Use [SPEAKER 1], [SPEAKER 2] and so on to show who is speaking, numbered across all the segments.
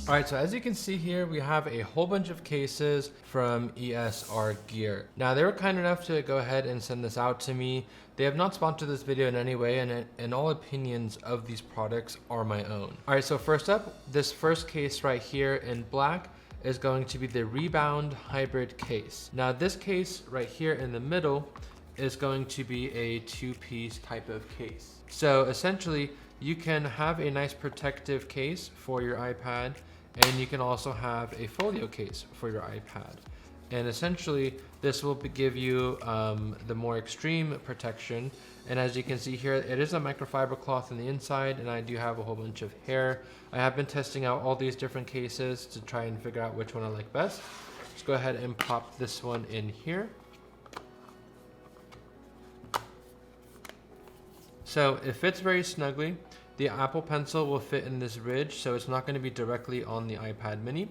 [SPEAKER 1] Alright, so as you can see here, we have a whole bunch of cases from ESR Gear. Now, they were kind enough to go ahead and send this out to me. They have not sponsored this video in any way, and all opinions of these products are my own. Alright, so first up, this first case right here in black is going to be the Rebound Hybrid case. Now, this case right here in the middle is going to be a two-piece type of case. So essentially, you can have a nice protective case for your iPad, and you can also have a folio case for your iPad. And essentially, this will give you the more extreme protection. And as you can see here, it is a microfiber cloth on the inside, and I do have a whole bunch of hair. I have been testing out all these different cases to try and figure out which one I like best. Let's go ahead and pop this one in here. So it fits very snugly. The Apple Pencil will fit in this ridge, so it's not going to be directly on the iPad mini.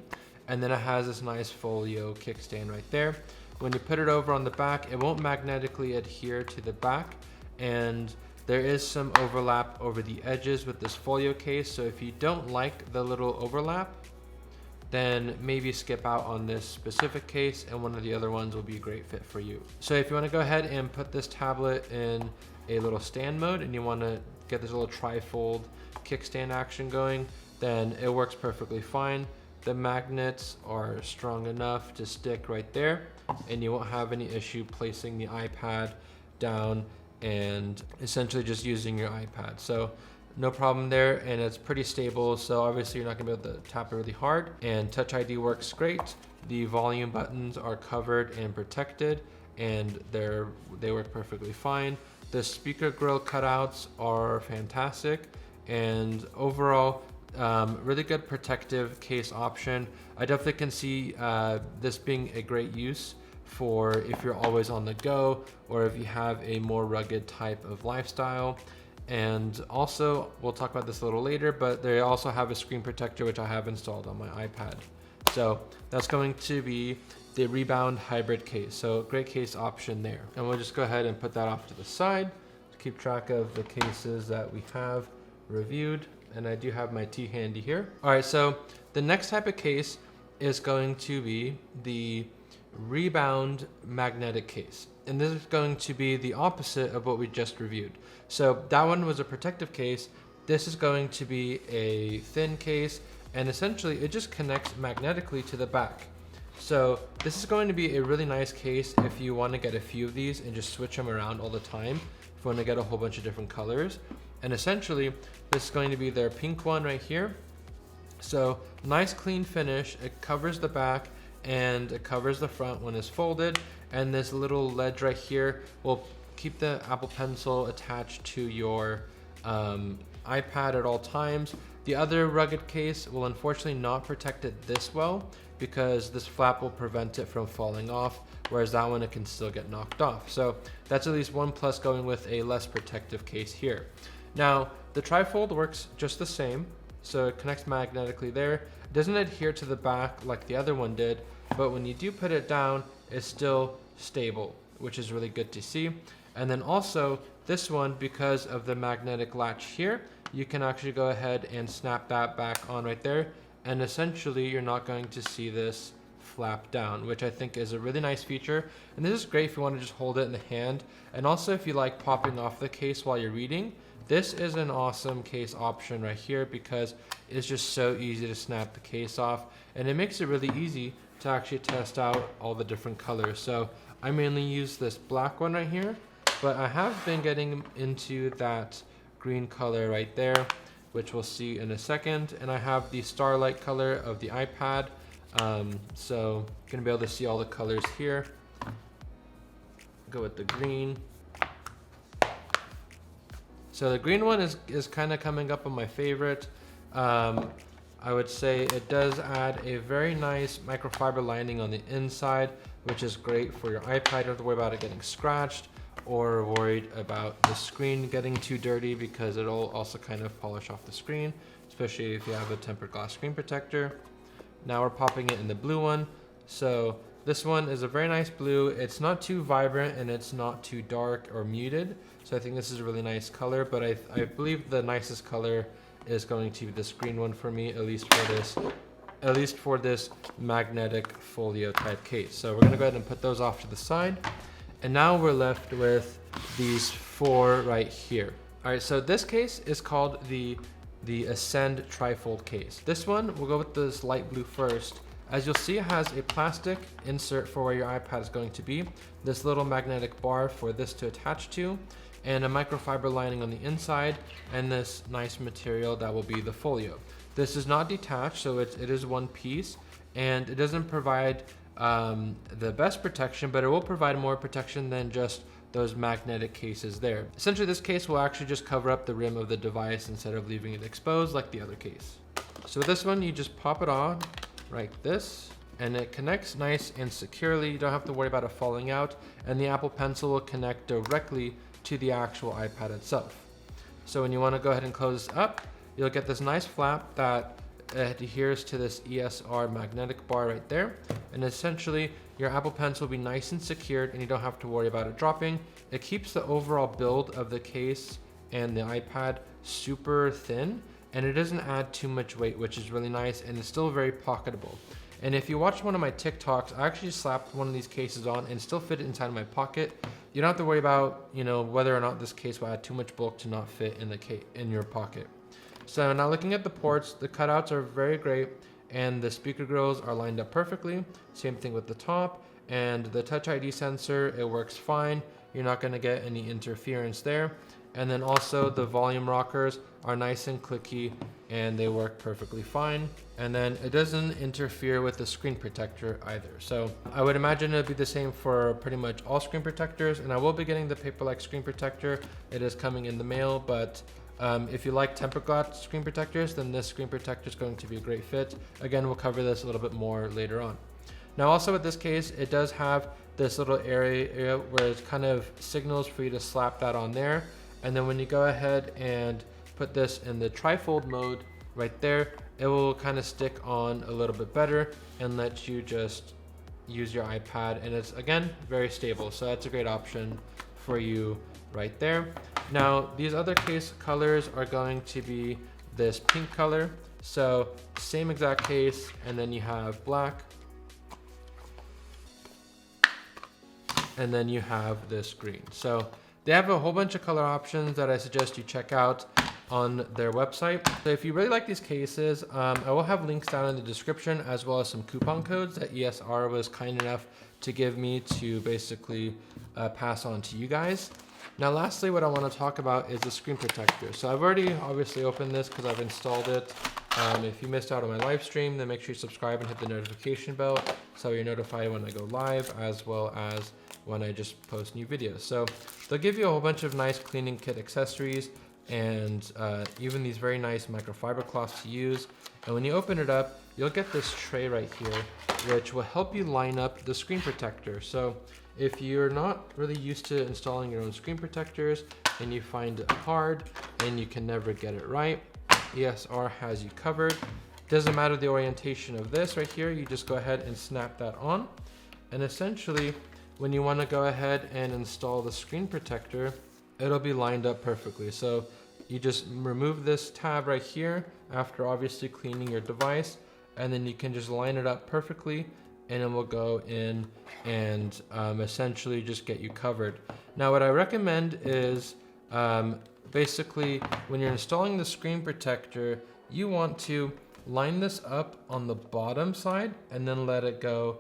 [SPEAKER 1] And then it has this nice folio kickstand right there. When you put it over on the back, it won't magnetically adhere to the back, and there is some overlap over the edges with this folio case. So if you don't like the little overlap, then maybe skip out on this specific case, and one of the other ones will be a great fit for you. So if you want to go ahead and put this tablet in a little stand mode and you want to get this little tri-fold kickstand action going, then it works perfectly fine. The magnets are strong enough to stick right there, and you won't have any issue placing the iPad down and essentially just using your iPad. So no problem there, and it's pretty stable, so obviously you're not gonna be able to tap it really hard. And Touch ID works great. The volume buttons are covered and protected, and they work perfectly fine. The speaker grill cutouts are fantastic, and overall, really good protective case option. I definitely can see this being a great use for if you're always on the go, or if you have a more rugged type of lifestyle. And also, we'll talk about this a little later, but they also have a screen protector, which I have installed on my iPad. So that's going to be the Rebound Hybrid case. So great case option there. And we'll just go ahead and put that off to the side to keep track of the cases that we have reviewed. And I do have my tea handy here. All right, so the next type of case is going to be the Rebound Magnetic case. And this is going to be the opposite of what we just reviewed. So that one was a protective case. This is going to be a thin case, and essentially it just connects magnetically to the back. So this is going to be a really nice case if you want to get a few of these and just switch them around all the time, if you want to get a whole bunch of different colors. And essentially, this is going to be their pink one right here. So nice clean finish. It covers the back and it covers the front when it's folded. And this little ledge right here will keep the Apple Pencil attached to your iPad at all times. The other rugged case will unfortunately not protect it this well, because this flap will prevent it from falling off, whereas that one, it can still get knocked off. So that's at least one plus going with a less protective case here. Now, the trifold works just the same, so it connects magnetically there. It doesn't adhere to the back like the other one did, but when you do put it down, it's still stable, which is really good to see. And then also, this one, because of the magnetic latch here, you can actually go ahead and snap that back on right there, and essentially you're not going to see this flap down, which I think is a really nice feature. And this is great if you want to just hold it in the hand, and also if you like popping off the case while you're reading. This is an awesome case option right here, because it's just so easy to snap the case off, and it makes it really easy to actually test out all the different colors. So I mainly use this black one right here, but I have been getting into that green color right there, which we'll see in a second. And I have the starlight color of the iPad. So gonna be able to see all the colors here. Go with the green. So the green one is kind of coming up on my favorite. I would say it does add a very nice microfiber lining on the inside, which is great for your iPad. You don't have to worry about it getting scratched or worried about the screen getting too dirty, because it'll also kind of polish off the screen, especially if you have a tempered glass screen protector. Now we're popping it in the blue one. So this one is a very nice blue. It's not too vibrant and it's not too dark or muted, So I think this is a really nice color, but I believe the nicest color is going to be this green one for me, at least for this magnetic folio type case. So we're gonna go ahead and put those off to the side. And now we're left with these 4 right here. All right, so this case is called the Ascend trifold case. This one, we'll go with this light blue first. As you'll see, it has a plastic insert for where your iPad is going to be, this little magnetic bar for this to attach to, and a microfiber lining on the inside, and this nice material that will be the folio. This is not detached, so it is one piece, and it doesn't provide the best protection, but it will provide more protection than just those magnetic cases there. Essentially, this case will actually just cover up the rim of the device instead of leaving it exposed like the other case. So with this one, you just pop it on like this, and it connects nice and securely. You don't have to worry about it falling out, and the Apple Pencil will connect directly to the actual iPad itself. So when you want to go ahead and close this up, you'll get this nice flap that adheres to this ESR magnetic bar right there, and essentially your Apple Pencil will be nice and secured, and you don't have to worry about it dropping. It keeps the overall build of the case and the iPad super thin, and it doesn't add too much weight, which is really nice, and it's still very pocketable. And if you watch one of my TikToks, I actually slapped one of these cases on and still fit it inside of my pocket. You don't have to worry about, whether or not this case will add too much bulk to not fit in your pocket. So now looking at the ports, the cutouts are very great, and the speaker grills are lined up perfectly. Same thing with the top, and the Touch ID sensor, it works fine. You're not gonna get any interference there. And then also the volume rockers are nice and clicky, and they work perfectly fine. And then it doesn't interfere with the screen protector either. So I would imagine it'd be the same for pretty much all screen protectors, and I will be getting the paper-like screen protector. It is coming in the mail, but if you like tempered glass screen protectors, then this screen protector is going to be a great fit. Again, we'll cover this a little bit more later on. Now also with this case, it does have this little area where it kind of signals for you to slap that on there. And then when you go ahead and put this in the trifold mode right there, it will kind of stick on a little bit better and let you just use your iPad. And it's, again, very stable. So that's a great option for you right there. Now, these other case colors are going to be this pink color. So same exact case, and then you have black, and then you have this green. So they have a whole bunch of color options that I suggest you check out on their website. So if you really like these cases, I will have links down in the description, as well as some coupon codes that ESR was kind enough to give me to basically pass on to you guys. Now lastly, what I want to talk about is the screen protector. So I've already obviously opened this because I've installed it. If you missed out on my live stream, then make sure you subscribe and hit the notification bell so you're notified when I go live, as well as when I just post new videos. So they'll give you a whole bunch of nice cleaning kit accessories, and even these very nice microfiber cloths to use. And when you open it up, you'll get this tray right here, which will help you line up the screen protector. So if you're not really used to installing your own screen protectors and you find it hard and you can never get it right, ESR has you covered. Doesn't matter the orientation of this right here, you just go ahead and snap that on. And essentially, when you want to go ahead and install the screen protector, it'll be lined up perfectly. So you just remove this tab right here after obviously cleaning your device, and then you can just line it up perfectly, and it will go in and essentially just get you covered. Now what I recommend is basically when you're installing the screen protector, you want to line this up on the bottom side and then let it go,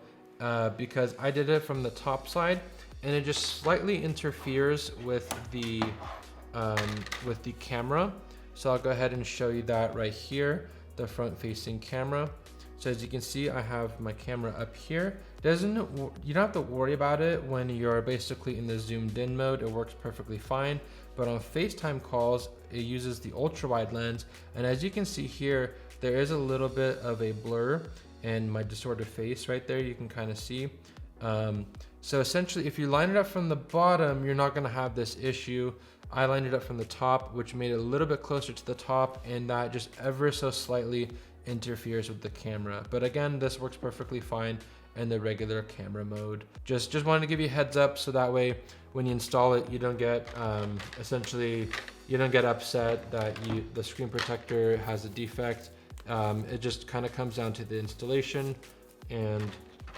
[SPEAKER 1] because I did it from the top side and it just slightly interferes with the camera. So I'll go ahead and show you that right here, the front facing camera. So as you can see, I have my camera up here. You don't have to worry about it when you're basically in the zoomed in mode. It works perfectly fine. But on FaceTime calls, it uses the ultra wide lens. And as you can see here, there is a little bit of a blur and my distorted face right there, you can kind of see. So essentially, if you line it up from the bottom, you're not gonna have this issue. I lined it up from the top, which made it a little bit closer to the top, and that just ever so slightly interferes with the camera. But again, this works perfectly fine, and the regular camera mode. Just wanted to give you a heads up so that way when you install it, you don't get essentially you don't get upset that the screen protector has a defect. It just kind of comes down to the installation, and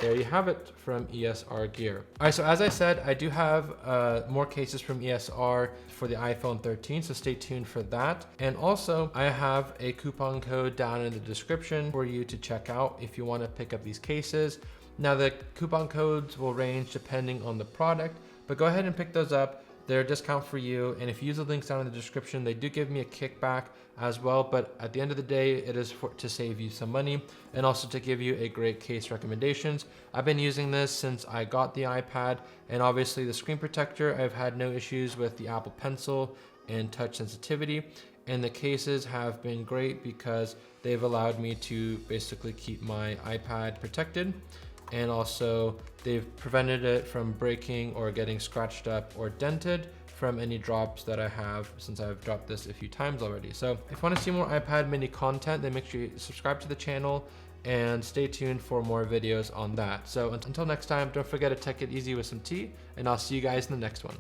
[SPEAKER 1] there you have it from ESR Gear. All right, so as I said, I do have more cases from ESR for the iPhone 13, so stay tuned for that. And also, I have a coupon code down in the description for you to check out if you want to pick up these cases. Now, the coupon codes will range depending on the product, but go ahead and pick those up. They're a discount for you, and if you use the links down in the description, they do give me a kickback as well, but at the end of the day, it is to save you some money and also to give you a great case recommendations. I've been using this since I got the iPad, and obviously the screen protector, I've had no issues with the Apple Pencil and touch sensitivity, and the cases have been great because they've allowed me to basically keep my iPad protected, and also they've prevented it from breaking or getting scratched up or dented from any drops that I have, since I've dropped this a few times already. So if you want to see more iPad mini content, then make sure you subscribe to the channel and stay tuned for more videos on that. So until next time, don't forget to take it easy with some tea, and I'll see you guys in the next one.